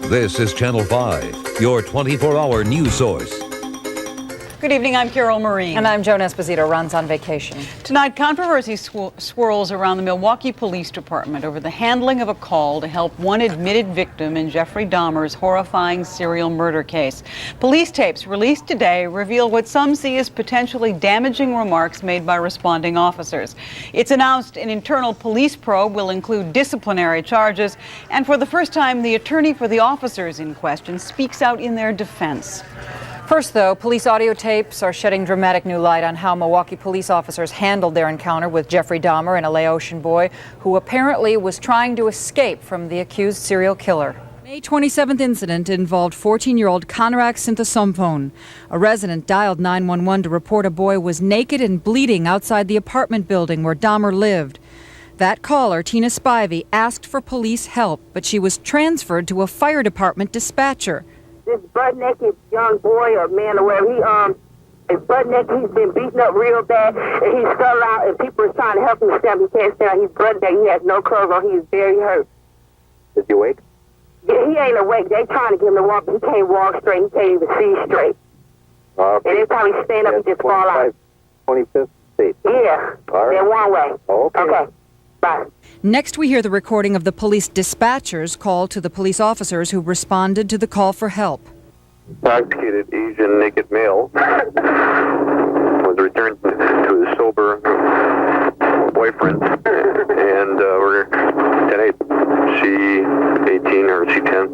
This is Channel 5, your 24-hour news source. Good evening, I'm Carol Marine. And I'm Joan Esposito, runs on vacation. Tonight, controversy swirls around the Milwaukee Police Department over the handling of a call to help one admitted victim in Jeffrey Dahmer's horrifying serial murder case. Police tapes released today reveal what some see as potentially damaging remarks made by responding officers. It's announced an internal police probe will include disciplinary charges, and for the first time, the attorney for the officers in question speaks out in their defense. First, though, police audio tapes are shedding dramatic new light on how Milwaukee police officers handled their encounter with Jeffrey Dahmer, an Laotian boy who apparently was trying to escape from the accused serial killer. May 27th incident involved 14-year-old Conrad Sinthasomphone. A resident dialed 911 to report a boy was naked and bleeding outside the apartment building where Dahmer lived. That caller, Tina Spivey, asked for police help, but she was transferred to a fire department dispatcher. This butt-naked young boy or man or whatever, is butt-naked. He's been beaten up real bad, and he fell out, and people are trying to help him stand. He can't stand. He's butt-naked. He has no clothes on. He's very hurt. Is he awake? Yeah, he ain't awake. They trying to get him to walk. He can't walk straight. He can't even see straight. And every time he stand up, he just fall out. 25th State. Yeah, all right. They're one way. Okay. Bye. Next, we hear the recording of the police dispatcher's call to the police officers who responded to the call for help. Intoxicated Asian naked male was returned to his sober boyfriend, and we're 10-8. She 18 or she 10.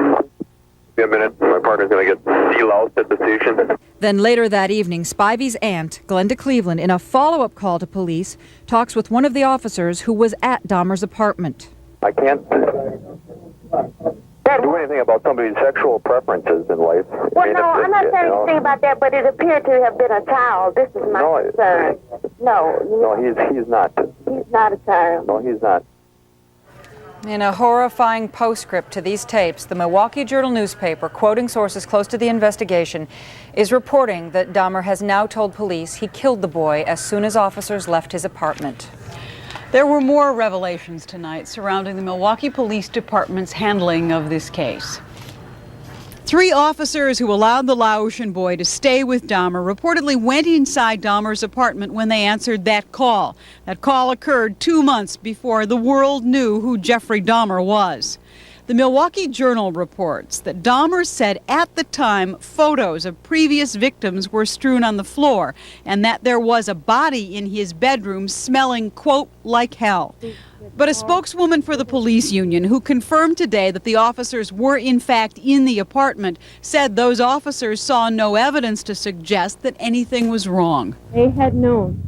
Be a minute. My partner's going to get deloused at the station. Then later that evening, Spivey's aunt, Glenda Cleveland, in a follow-up call to police, talks with one of the officers who was at Dahmer's apartment. I can't do anything about somebody's sexual preferences in life. Well, no, I'm not saying anything about that, but it appeared to have been a child. This is my concern. No, he's not. He's not a child. No, he's not. In a horrifying postscript to these tapes, the Milwaukee Journal newspaper, quoting sources close to the investigation, is reporting that Dahmer has now told police he killed the boy as soon as officers left his apartment. There were more revelations tonight surrounding the Milwaukee Police Department's handling of this case. 3 officers who allowed the Laotian boy to stay with Dahmer reportedly went inside Dahmer's apartment when they answered that call. That call occurred 2 months before the world knew who Jeffrey Dahmer was. The Milwaukee Journal reports that Dahmer said at the time photos of previous victims were strewn on the floor and that there was a body in his bedroom smelling, quote, like hell. But a spokeswoman for the police union who confirmed today that the officers were in fact in the apartment said those officers saw no evidence to suggest that anything was wrong. They had known,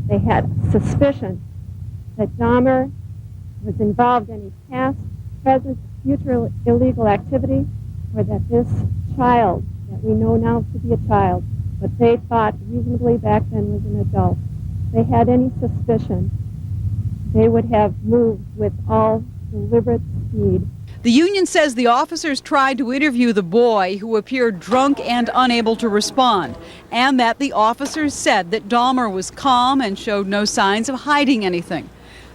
they had suspicion that Dahmer was involved in any past, present, future illegal activity, or that this child, that we know now to be a child, but they thought reasonably back then was an adult, they had any suspicion, they would have moved with all deliberate speed. The union says the officers tried to interview the boy, who appeared drunk and unable to respond, and that the officers said that Dahmer was calm and showed no signs of hiding anything.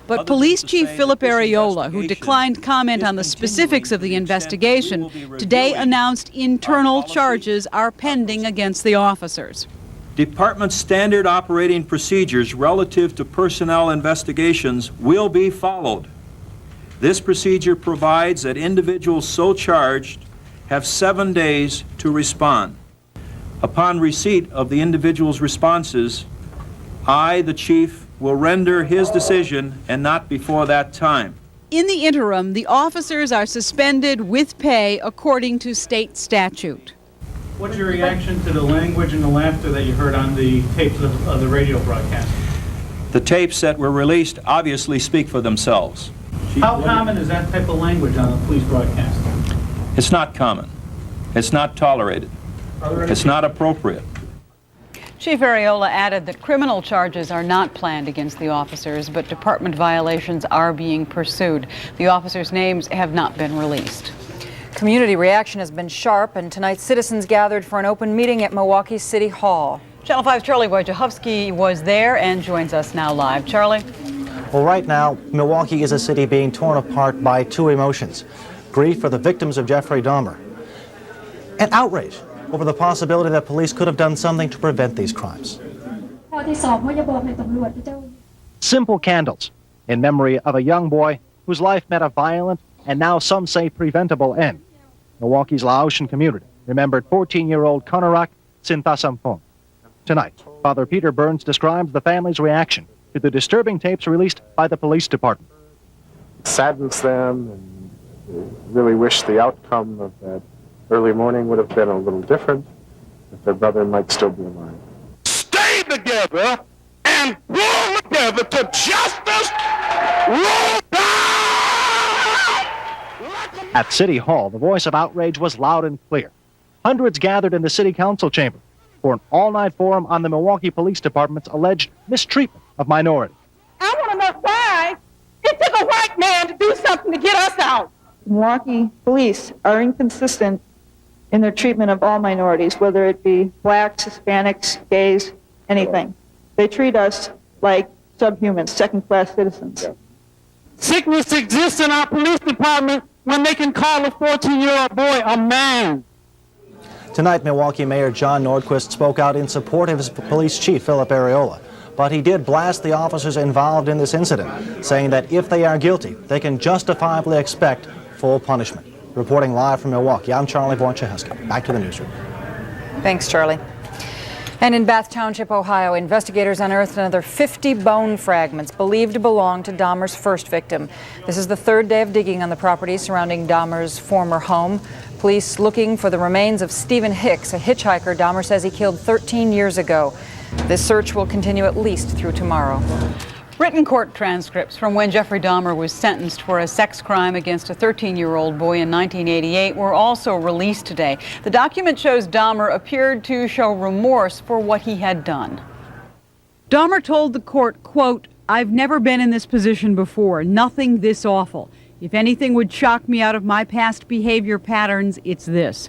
But Police Chief Philip Areola, who declined comment on the specifics of the investigation, today announced internal charges are pending against the officers. Department standard operating procedures relative to personnel investigations will be followed. This procedure provides that individuals so charged have 7 days to respond. Upon receipt of the individual's responses, I, the chief, will render his decision and not before that time. In the interim, the officers are suspended with pay according to state statute. What's your reaction to the language and the laughter that you heard on the tapes of the radio broadcast? The tapes that were released obviously speak for themselves. How common is that type of language on a police broadcast? It's not common. It's not tolerated. It's not appropriate. Chief Areola added that criminal charges are not planned against the officers, but department violations are being pursued. The officers' names have not been released. Community reaction has been sharp, and tonight citizens gathered for an open meeting at Milwaukee City Hall. Channel 5's Charlie Wojciechowski was there and joins us now live. Charlie? Well, right now, Milwaukee is a city being torn apart by 2 emotions. grief for the victims of Jeffrey Dahmer, and outrage over the possibility that police could have done something to prevent these crimes. Simple candles in memory of a young boy whose life met a violent and now some say preventable end. Milwaukee's Laotian community remembered 14-year-old Konarak Sinthasampong. Tonight, Father Peter Burns describes the family's reaction to the disturbing tapes released by the police department. It saddens them, and really wish the outcome of that early morning would have been a little different, if their brother might still be alive. Stay together and pull together to justice. Roll down! At City Hall, the voice of outrage was loud and clear. Hundreds gathered in the City Council chamber for an all-night forum on the Milwaukee Police Department's alleged mistreatment of minorities. I want to know why it took a white man to do something to get us out. Milwaukee police are inconsistent in their treatment of all minorities, whether it be blacks, Hispanics, gays, anything. They treat us like subhumans, second-class citizens. Yeah. Sickness exists in our police department when they can call a 14-year-old boy a man. Tonight, Milwaukee Mayor John Nordquist spoke out in support of his police chief, Philip Areola. But he did blast the officers involved in this incident, saying that if they are guilty, they can justifiably expect full punishment. Reporting live from Milwaukee, I'm Charlie Wojciechowski. Back to the newsroom. Thanks, Charlie. And in Bath Township, Ohio, investigators unearthed another 50 bone fragments believed to belong to Dahmer's first victim. This is the third day of digging on the property surrounding Dahmer's former home. Police looking for the remains of Stephen Hicks, a hitchhiker Dahmer says he killed 13 years ago. This search will continue at least through tomorrow. Written court transcripts from when Jeffrey Dahmer was sentenced for a sex crime against a 13-year-old boy in 1988 were also released today. The document shows Dahmer appeared to show remorse for what he had done. Dahmer told the court, quote, "I've never been in this position before, nothing this awful. If anything would shock me out of my past behavior patterns, it's this."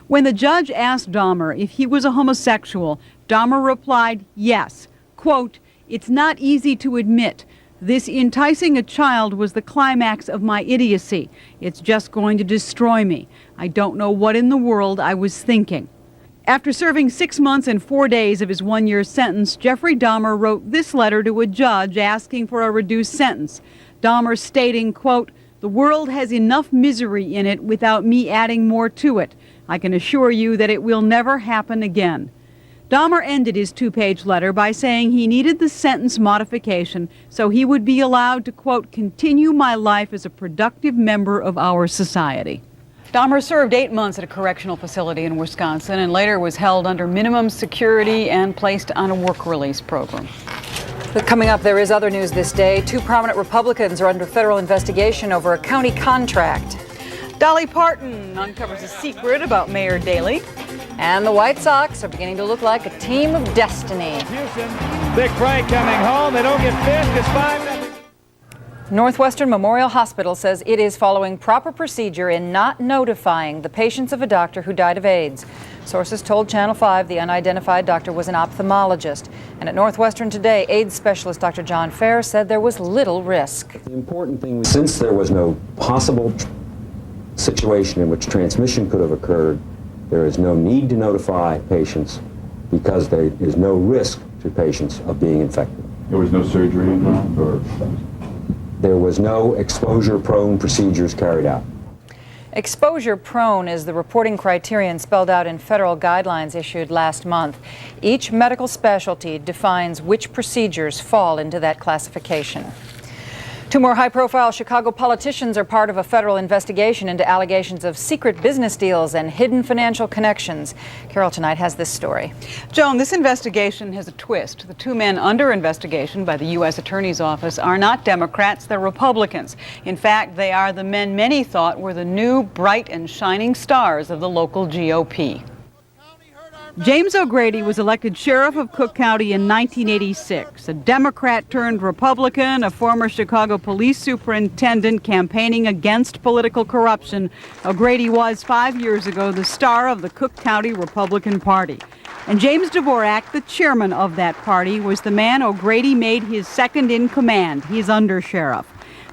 When the judge asked Dahmer if he was a homosexual, Dahmer replied, yes, quote, "It's not easy to admit. This enticing a child was the climax of my idiocy. It's just going to destroy me. I don't know what in the world I was thinking." After serving 6 months and 4 days of his one-year sentence, Jeffrey Dahmer wrote this letter to a judge asking for a reduced sentence. Dahmer stating, quote, "The world has enough misery in it without me adding more to it. I can assure you that it will never happen again." Dahmer ended his 2-page letter by saying he needed the sentence modification so he would be allowed to, quote, "continue my life as a productive member of our society." Dahmer served 8 months at a correctional facility in Wisconsin and later was held under minimum security and placed on a work release program. Coming up, there is other news this day. 2 prominent Republicans are under federal investigation over a county contract. Dolly Parton uncovers a secret about Mayor Daley. And the White Sox are beginning to look like a team of destiny. Big Frank coming home. They don't get fished. It's 5-0. Northwestern Memorial Hospital says it is following proper procedure in not notifying the patients of a doctor who died of AIDS. Sources told Channel 5 the unidentified doctor was an ophthalmologist. And at Northwestern today, AIDS specialist Dr. John Fair said there was little risk. The important thing, since there was no possible situation in which transmission could have occurred, there is no need to notify patients because there is no risk to patients of being infected. There was no surgery involved, or? There was no exposure-prone procedures carried out. Exposure-prone is the reporting criterion spelled out in federal guidelines issued last month. Each medical specialty defines which procedures fall into that classification. 2 more high-profile Chicago politicians are part of a federal investigation into allegations of secret business deals and hidden financial connections. Carol tonight has this story. Joan, this investigation has a twist. The 2 men under investigation by the U.S. Attorney's Office are not Democrats, they're Republicans. In fact, they are the men many thought were the new, bright and shining stars of the local GOP. James O'Grady was elected sheriff of Cook County in 1986, a Democrat turned Republican, a former Chicago police superintendent campaigning against political corruption. O'Grady was 5 years ago the star of the Cook County Republican Party. And James Dvorak, the chairman of that party, was the man O'Grady made his second in command, his undersheriff.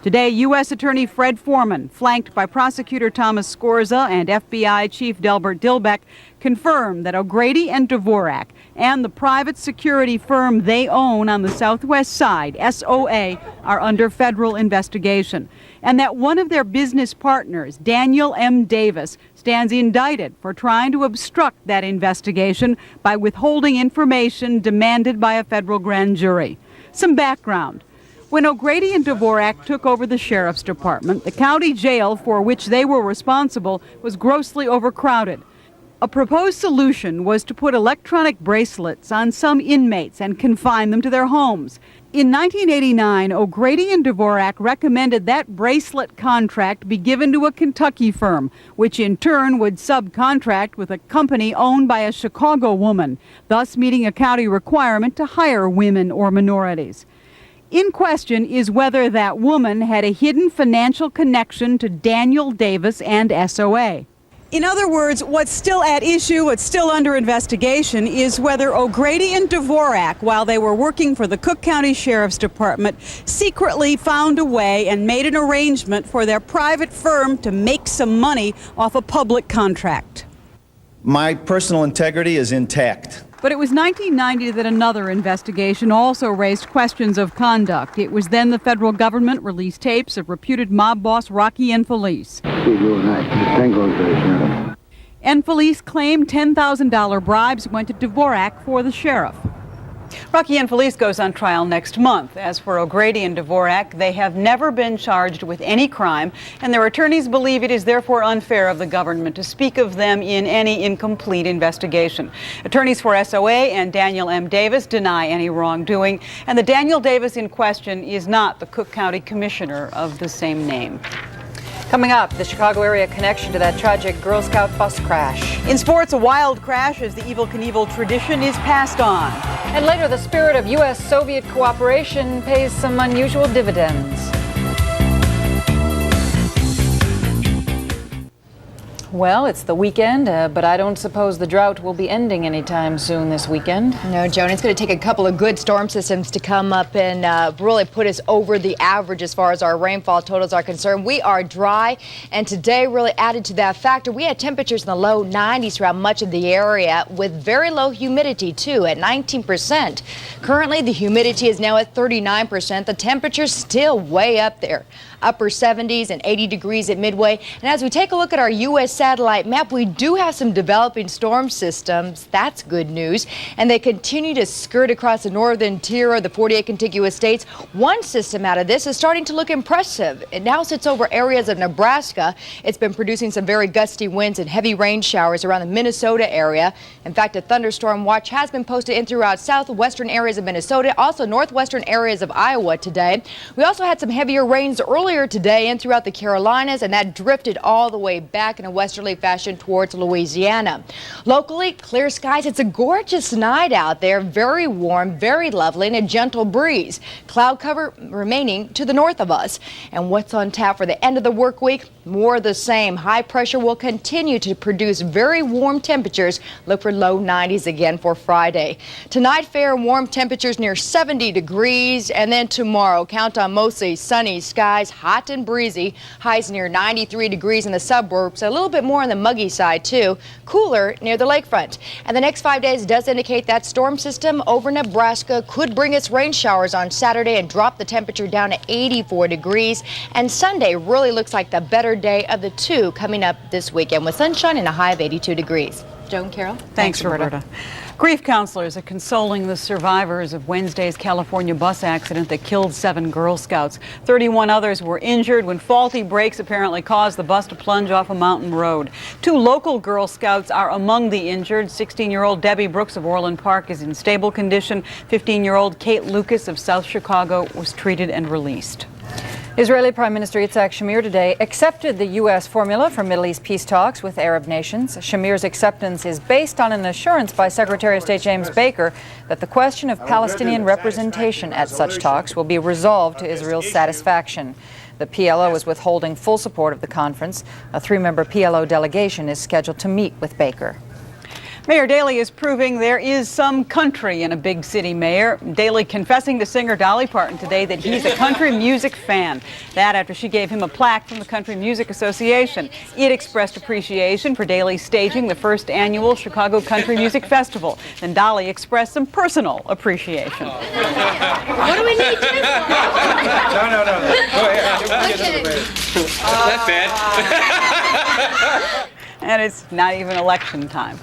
Today, U.S. Attorney Fred Foreman, flanked by Prosecutor Thomas Scorza and FBI Chief Delbert Dilbeck, confirmed that O'Grady and Dvorak and the private security firm they own on the Southwest Side, SOA, are under federal investigation, and that one of their business partners, Daniel M. Davis, stands indicted for trying to obstruct that investigation by withholding information demanded by a federal grand jury. Some background. When O'Grady and Dvorak took over the sheriff's department, the county jail for which they were responsible was grossly overcrowded. A proposed solution was to put electronic bracelets on some inmates and confine them to their homes. In 1989, O'Grady and Dvorak recommended that bracelet contract be given to a Kentucky firm, which in turn would subcontract with a company owned by a Chicago woman, thus meeting a county requirement to hire women or minorities. In question is whether that woman had a hidden financial connection to Daniel Davis and SOA. In other words, what's still at issue, what's still under investigation, is whether O'Grady and Dvorak, while they were working for the Cook County Sheriff's Department, secretly found a way and made an arrangement for their private firm to make some money off a public contract. My personal integrity is intact. But it was 1990 that another investigation also raised questions of conduct. It was then the federal government released tapes of reputed mob boss Rocky Enfeliz. Enfeliz claimed $10,000 bribes went to Dvorak for the sheriff. Rocky Enfeliz goes on trial next month. As for O'Grady and Dvorak, they have never been charged with any crime, and their attorneys believe it is therefore unfair of the government to speak of them in any incomplete investigation. Attorneys for SOA and Daniel M. Davis deny any wrongdoing, and the Daniel Davis in question is not the Cook County Commissioner of the same name. Coming up, the Chicago area connection to that tragic Girl Scout bus crash. In sports, a wild crash as the Evel Knievel tradition is passed on. And later, the spirit of U.S.-Soviet cooperation pays some unusual dividends. Well, it's the weekend, but I don't suppose the drought will be ending anytime soon this weekend. No, Joan, it's going to take a couple of good storm systems to come up and really put us over the average as far as our rainfall totals are concerned. We are dry, and today really added to that factor. We had temperatures in the low 90s throughout much of the area with very low humidity, too, at 19%. Currently, the humidity is now at 39%. The temperature's still way up there. Upper 70s and 80 degrees at Midway. And as we take a look at our U.S. satellite map, we do have some developing storm systems. That's good news. And they continue to skirt across the northern tier of the 48 contiguous states. One system out of this is starting to look impressive. It now sits over areas of Nebraska. It's been producing some very gusty winds and heavy rain showers around the Minnesota area. In fact, a thunderstorm watch has been posted in throughout southwestern areas of Minnesota, also northwestern areas of Iowa today. We also had some heavier rains earlier today and throughout the Carolinas, and that drifted all the way back in a westerly fashion towards Louisiana. Locally, clear skies. It's a gorgeous night out there, very warm, very lovely, and a gentle breeze. Cloud cover remaining to the north of us. And what's on tap for the end of the work week? More of the same. High pressure will continue to produce very warm temperatures. Look for low 90s again for Friday. Tonight, fair and warm temperatures near 70 degrees, and then tomorrow, count on mostly sunny skies, hot and breezy, highs near 93 degrees in the suburbs, a little bit more on the muggy side too, cooler near the lakefront. And the next 5 days does indicate that storm system over Nebraska could bring its rain showers on Saturday and drop the temperature down to 84 degrees. And Sunday really looks like the better day of the two coming up this weekend with sunshine and a high of 82 degrees. Joan, Carol? Thanks, Roberta. Grief counselors are consoling the survivors of Wednesday's California bus accident that killed 7 Girl Scouts. 31 others were injured when faulty brakes apparently caused the bus to plunge off a mountain road. 2 local Girl Scouts are among the injured. 16-year-old Debbie Brooks of Orland Park is in stable condition. 15-year-old Kate Lucas of South Chicago was treated and released. Israeli Prime Minister Yitzhak Shamir today accepted the U.S. formula for Middle East peace talks with Arab nations. Shamir's acceptance is based on an assurance by Secretary of State James Baker that the question of Palestinian representation at such talks will be resolved to Israel's satisfaction. The PLO is withholding full support of the conference. A 3-member PLO delegation is scheduled to meet with Baker. Mayor Daley is proving there is some country in a big city mayor. Daley confessing to singer Dolly Parton today that he's a country music fan. That after she gave him a plaque from the Country Music Association. It expressed appreciation for Daley staging the first annual Chicago Country Music Festival. Then Dolly expressed some personal appreciation. What do we need, Jim? No. Go ahead. That's bad. And it's not even election time.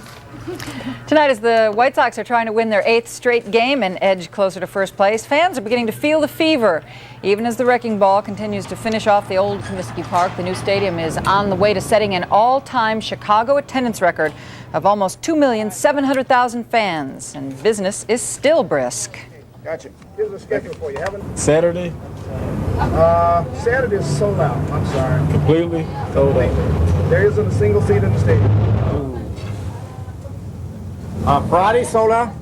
Tonight, as the White Sox are trying to win their 8th straight game and edge closer to first place, fans are beginning to feel the fever. Even as the wrecking ball continues to finish off the old Comiskey Park, the new stadium is on the way to setting an all-time Chicago attendance record of almost 2,700,000 fans, and business is still brisk. Gotcha. Here's the schedule for you. Saturday? Saturday is sold out. I'm sorry. Completely sold out. There isn't a single seat in the stadium. Friday sold out?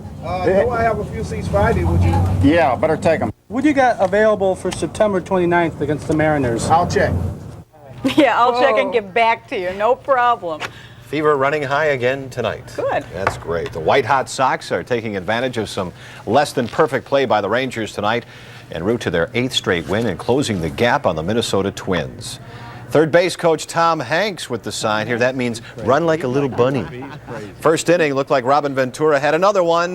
Do I have a few seats Friday? Would you? Yeah, better take them. What do you got available for September 29th against the Mariners? I'll check. Yeah, I'll check and get back to you. No problem. Fever running high again tonight. Good. That's great. The White Hot Sox are taking advantage of some less than perfect play by the Rangers tonight en route to their 8th straight win and closing the gap on the Minnesota Twins. Third base coach Tom Hanks with the sign here. That means run like a little bunny. First inning looked like Robin Ventura had another one,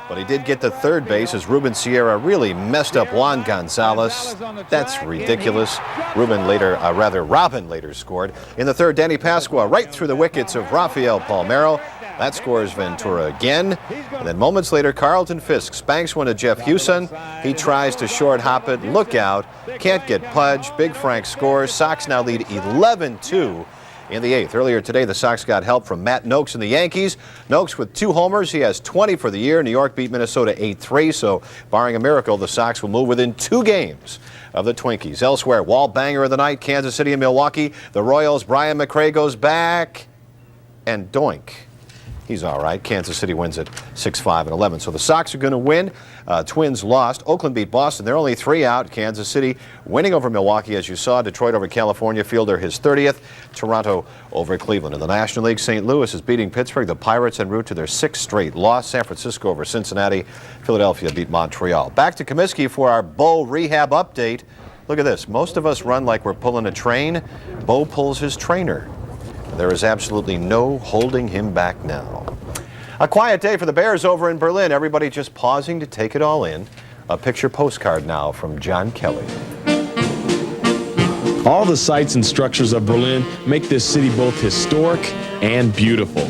but he did get to third base as Ruben Sierra really messed up Juan Gonzalez. That's ridiculous. Robin later scored. In the third, Danny Pasqua right through the wickets of Rafael Palmeiro. That scores Ventura again. And then moments later, Carlton Fisk spanks one to Jeff Hewson. He tries to short hop it. Look out. Can't get Pudge. Big Frank scores. Sox now lead 11-2 in the 8th. Earlier today, the Sox got help from Matt Noakes and the Yankees. Noakes with 2 homers. He has 20 for the year. New York beat Minnesota 8-3. So barring a miracle, the Sox will move within 2 games of the Twinkies. Elsewhere, wall banger of the night, Kansas City and Milwaukee. The Royals, Brian McRae goes back and doink. He's all right. Kansas City wins at 6-5-11. So the Sox are going to win. Twins lost. Oakland beat Boston. They're only 3 out. Kansas City winning over Milwaukee, as you saw. Detroit over California. Fielder his 30th. Toronto over Cleveland. In the National League, St. Louis is beating Pittsburgh. The Pirates en route to their 6th straight loss. San Francisco over Cincinnati. Philadelphia beat Montreal. Back to Comiskey for our Bo rehab update. Look at this. Most of us run like we're pulling a train. Bo pulls his trainer. There is absolutely no holding him back now. A quiet day for the Bears over in Berlin. Everybody just pausing to take it all in. A picture postcard now from John Kelly. All the sights and structures of Berlin make this city both historic and beautiful.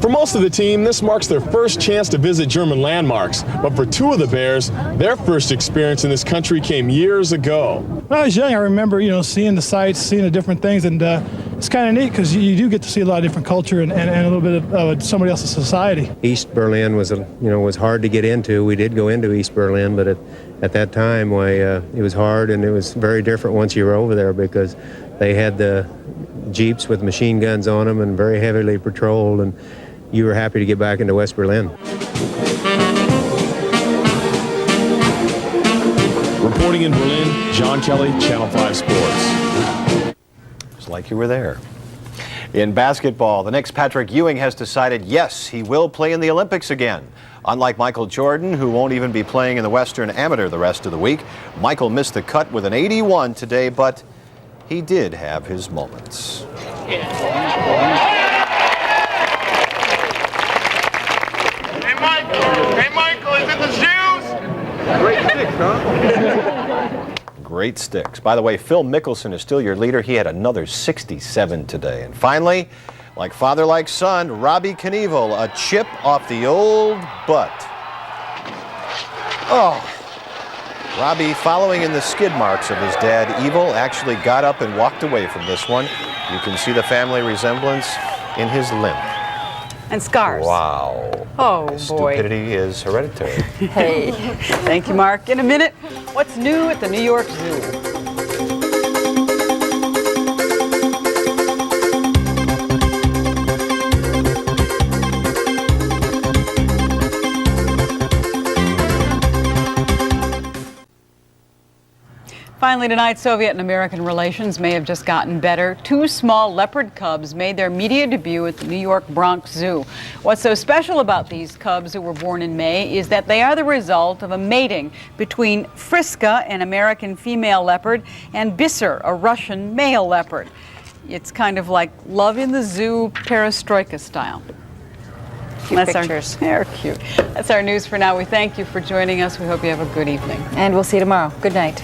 For most of the team, this marks their first chance to visit German landmarks. But for 2 of the Bears, their first experience in this country came years ago. When I was young, I remember, seeing the sights, seeing the different things, and it's kind of neat because you do get to see a lot of different culture and a little bit of somebody else's society. East Berlin was hard to get into. We did go into East Berlin, but at that time, it was hard, and it was very different once you were over there because they had the Jeeps with machine guns on them and very heavily patrolled, and you were happy to get back into West Berlin. Reporting in Berlin, John Kelly, Channel 5 Sports. It's like you were there. In basketball, the Knicks' Patrick Ewing has decided, yes, he will play in the Olympics again. Unlike Michael Jordan, who won't even be playing in the Western Amateur the rest of the week, Michael missed the cut with an 81 today, but he did have his moments. Hey, Michael, is it the shoes? Great sticks, huh? Great sticks. By the way, Phil Mickelson is still your leader. He had another 67 today. And finally, like father, like son, Robbie Knievel, a chip off the old butt. Oh. Robbie, following in the skid marks of his dad, Evil, actually got up and walked away from this one. You can see the family resemblance in his limp. And scars. Wow. Oh, boy. Stupidity is hereditary. Hey. Thank you, Mark. In a minute, what's new at the New York Zoo? Finally tonight, Soviet and American relations may have just gotten better. 2 small leopard cubs made their media debut at the New York Bronx Zoo. What's so special about these cubs who were born in May is that they are the result of a mating between Friska, an American female leopard, and Bisser, a Russian male leopard. It's kind of like Love in the Zoo, perestroika style. Cute pictures. They're cute. That's our news for now. We thank you for joining us. We hope you have a good evening. And we'll see you tomorrow. Good night.